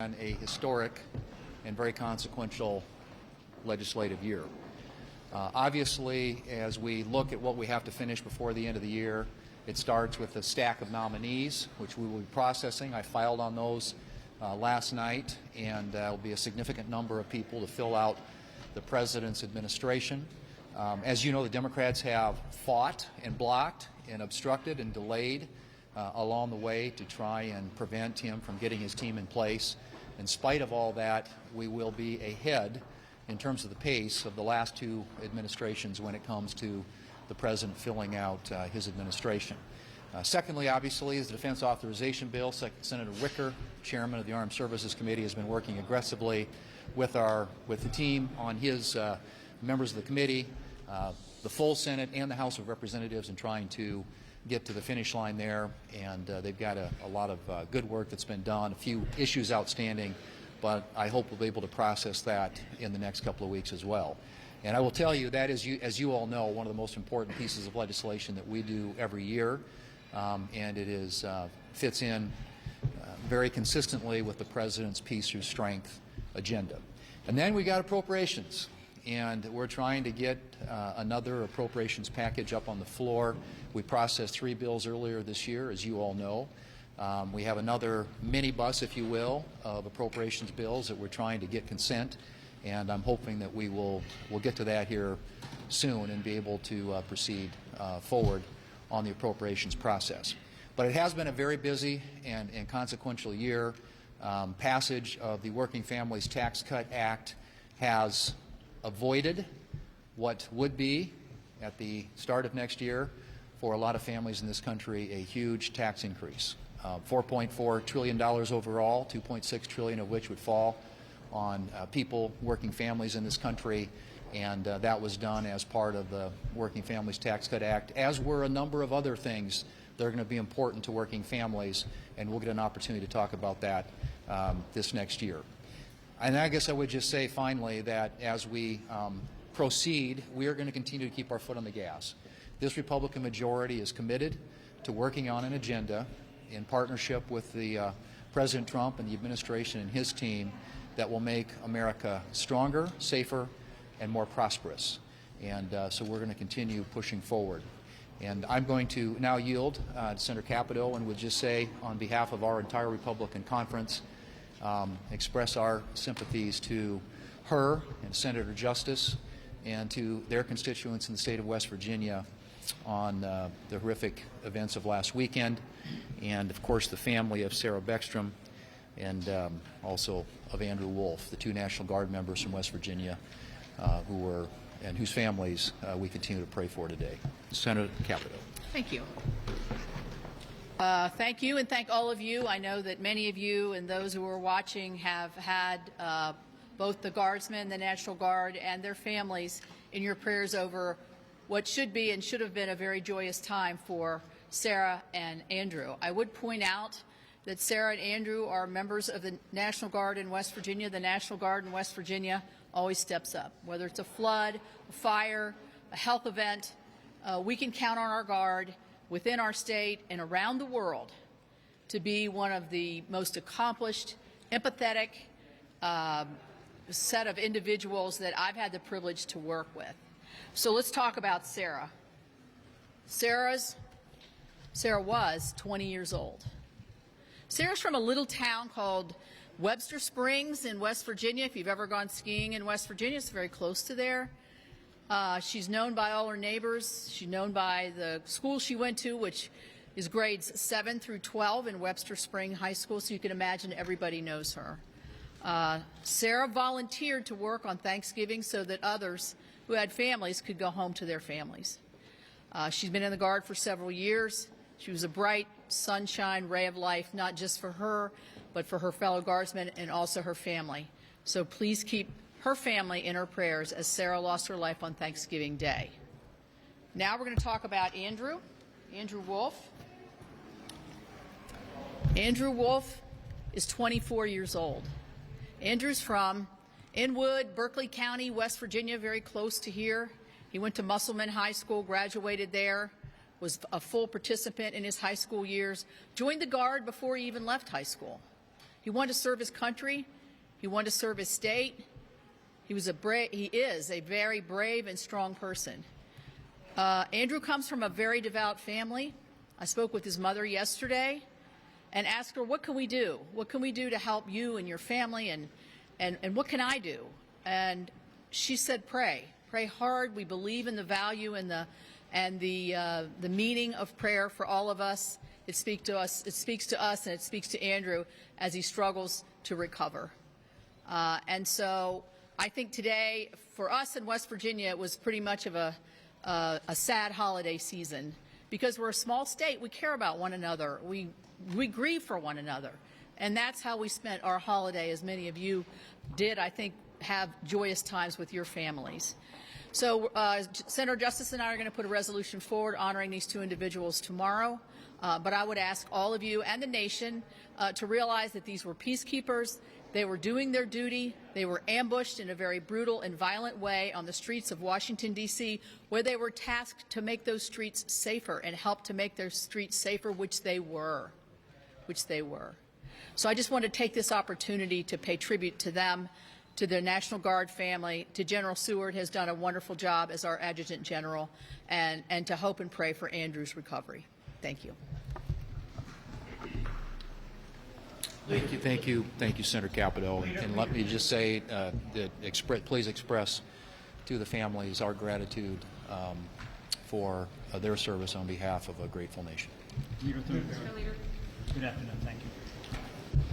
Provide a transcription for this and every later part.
A historic and very consequential legislative year. Obviously, as we look at what we have to finish before the end of the year, it starts with a stack of nominees, which we will be processing. I filed on those last night, and there will be a significant number of people to fill out the President's administration. As you know, the Democrats have fought and blocked and obstructed and delayed along the way to try and prevent him from getting his team in place. In spite of all that, we will be ahead in terms of the pace of the last two administrations when it comes to the President filling out his administration. Secondly, obviously, is the Defense Authorization Bill. Senator Wicker, Chairman of the Armed Services Committee, has been working aggressively with the team on his members of the committee, the full Senate and the House of Representatives, in trying to get to the finish line there, and they've got a lot of good work that's been done, a few issues outstanding, but I hope we'll be able to process that in the next couple of weeks as well. And I will tell you that, as you all know, one of the most important pieces of legislation that we do every year, and it fits in very consistently with the President's Peace Through Strength agenda. And then we got appropriations. And we're trying to get another appropriations package up on the floor. We processed 3 bills earlier this year, as you all know. We have another minibus, if you will, of appropriations bills that we're trying to get consent, and I'm hoping that we'll get to that here soon and be able to proceed forward on the appropriations process. But it has been a very busy and consequential year. Passage of the Working Families Tax Cut Act has avoided what would be, at the start of next year, for a lot of families in this country, a huge tax increase. $4.4 trillion overall, $2.6 trillion of which would fall on people, working families in this country, and that was done as part of the Working Families Tax Cut Act, as were a number of other things that are going to be important to working families, and we'll get an opportunity to talk about that this next year. And I guess I would just say finally that as we proceed, we are going to continue to keep our foot on the gas. This Republican majority is committed to working on an agenda in partnership with the President Trump and the administration and his team that will make America stronger, safer, and more prosperous. And so we're going to continue pushing forward. And I'm going to now yield to Senator Capito and would just say, on behalf of our entire Republican conference, express our sympathies to her and Senator Justice and to their constituents in the state of West Virginia on the horrific events of last weekend, and of course the family of Sarah Beckstrom and also of Andrew Wolf, the 2 National Guard members from West Virginia whose families we continue to pray for today. Senator Capito. Thank you. Thank you, and thank all of you. I know that many of you and those who are watching have had both the Guardsmen, the National Guard, and their families in your prayers over what should be and should have been a very joyous time for Sarah and Andrew. I would point out that Sarah and Andrew are members of the National Guard in West Virginia. The National Guard in West Virginia always steps up. Whether it's a flood, a fire, a health event, we can count on our Guard within our state and around the world to be one of the most accomplished, empathetic set of individuals that I've had the privilege to work with. So let's talk about Sarah. Sarah was 20 years old. Sarah's from a little town called Webster Springs in West Virginia. If you've ever gone skiing in West Virginia, it's very close to there. She's known by all her neighbors. She's known by the school she went to, which is grades 7 through 12 in Webster Spring High School, so you can imagine everybody knows her. Sarah volunteered to work on Thanksgiving so that others who had families could go home to their families. She's been in the Guard for several years. She was a bright sunshine ray of life, not just for her, but for her fellow Guardsmen and also her family. So please keep her family in her prayers as Sarah lost her life on Thanksgiving Day. Now we're going to talk about Andrew Wolf. Andrew Wolf is 24 years old. Andrew's from Inwood, Berkeley County, West Virginia, very close to here. He went to Musselman High School, graduated there, was a full participant in his high school years, joined the Guard before he even left high school. He He wanted to serve his country. He wanted to serve his state. He is a very brave and strong person. Andrew comes from a very devout family. I spoke with his mother yesterday and asked her, what can we do? What can we do to help you and your family, and what can I do? And she said, pray. Pray hard. We believe in the value and the meaning of prayer for all of us. It speaks to us, and it speaks to Andrew as he struggles to recover. And so I think today, for us in West Virginia, it was pretty much of a sad holiday season because we're a small state. We care about one another. We grieve for one another. And that's how we spent our holiday, as many of you did, I think, have joyous times with your families. So Senator Justice and I are going to put a resolution forward honoring these two individuals tomorrow. But I would ask all of you and the nation to realize that these were peacekeepers. They were doing their duty. They were ambushed in a very brutal and violent way on the streets of Washington, D.C., where they were tasked to make those streets safer and help to make their streets safer, which they were. So I just want to take this opportunity to pay tribute to them, to the National Guard family, to General Seward, has done a wonderful job as our Adjutant General, and to hope and pray for Andrew's recovery. Thank you. Thank you, Senator Capito. And let me just say that please express to the families our gratitude for their service on behalf of a grateful nation. Leader Thune. Good afternoon. Thank you.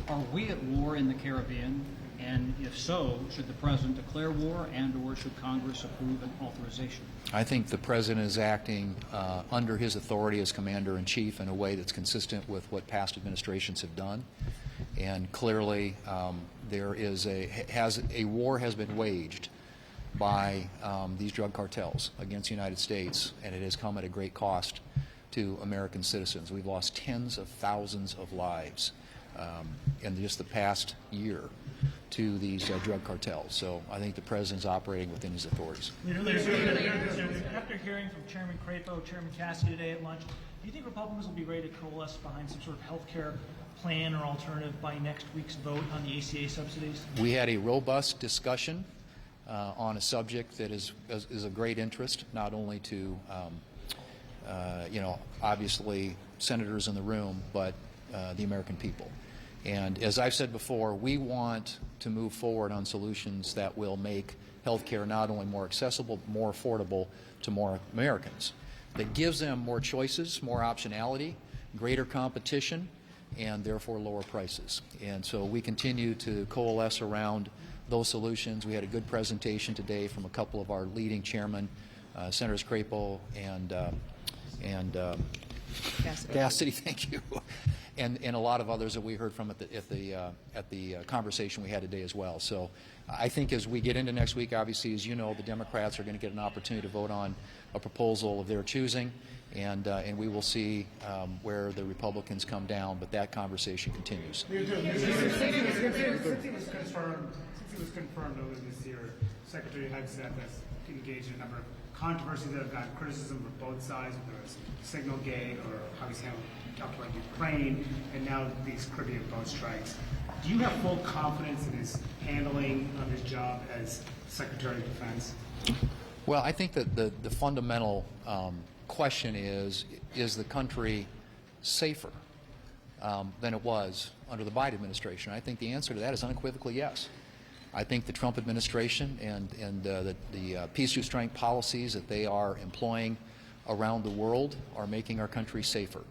Are we at war in the Caribbean? And if so, should the President declare war and/or should Congress approve an authorization? I think the President is acting under his authority as Commander-in-Chief in a way that's consistent with what past administrations have done. And clearly, a war has been waged by these drug cartels against the United States, and it has come at a great cost to American citizens. We've lost tens of thousands of lives in just the past year to these drug cartels. So I think the President's operating within his authorities. After hearing from Chairman Crapo, Chairman Cassidy today at lunch, do you think Republicans will be ready to coalesce behind some sort of health care plan or alternative by next week's vote on the ACA subsidies? We had a robust discussion on a subject that is of great interest, not only to obviously senators in the room, but the American people. And as I've said before, we want to move forward on solutions that will make health care not only more accessible, but more affordable to more Americans. That gives them more choices, more optionality, greater competition, and therefore lower prices. And so we continue to coalesce around those solutions. We had a good presentation today from a couple of our leading chairmen, Senators Crapo and Cassidy, thank you, and a lot of others that we heard from at the conversation we had today as well. So I think as we get into next week, obviously, as you know, the Democrats are going to get an opportunity to vote on a proposal of their choosing, and we will see where the Republicans come down, but that conversation continues. Since it was confirmed earlier this year, Secretary Hegseth has engaged in a number of controversies that have gotten criticism from both sides, whether it's Signalgate or how he's talked about Ukraine, and now these Caribbean boat strikes. Do you have full confidence in his handling of his job as Secretary of Defense? Well, I think that the fundamental question is the country safer than it was under the Biden administration? I think the answer to that is unequivocally yes. I think the Trump administration and the peace through strength policies that they are employing around the world are making our country safer.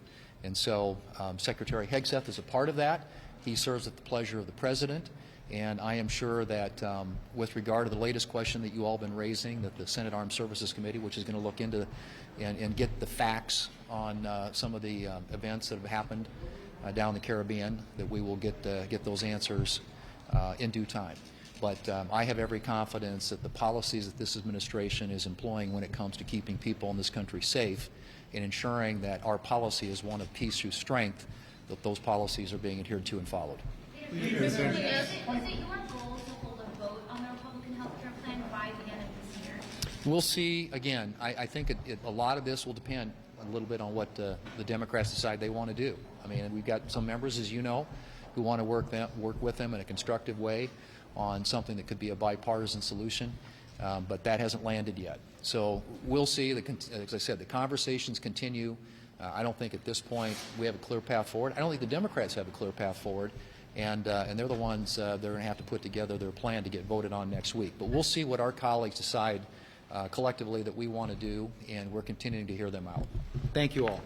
And so Secretary Hegseth is a part of that. He serves at the pleasure of the President. And I am sure that with regard to the latest question that you all have been raising, that the Senate Armed Services Committee, which is going to look into and get the facts on some of the events that have happened down the Caribbean, that we will get those answers in due time. But I have every confidence that the policies that this administration is employing when it comes to keeping people in this country safe and ensuring that our policy is one of peace through strength, that those policies are being adhered to and followed. Is it your goal to hold a vote on the Republican health care plan by the end of this year? We'll see. Again, I think a lot of this will depend a little bit on what the Democrats decide they want to do. I mean, we've got some members, as you know, who want to work with them in a constructive way on something that could be a bipartisan solution, but that hasn't landed yet. So we'll see. As I said, the conversations continue. I don't think at this point we have a clear path forward. I don't think the Democrats have a clear path forward, and they're the ones that are going to have to put together their plan to get voted on next week. But we'll see what our colleagues decide collectively that we want to do, and we're continuing to hear them out. Thank you all.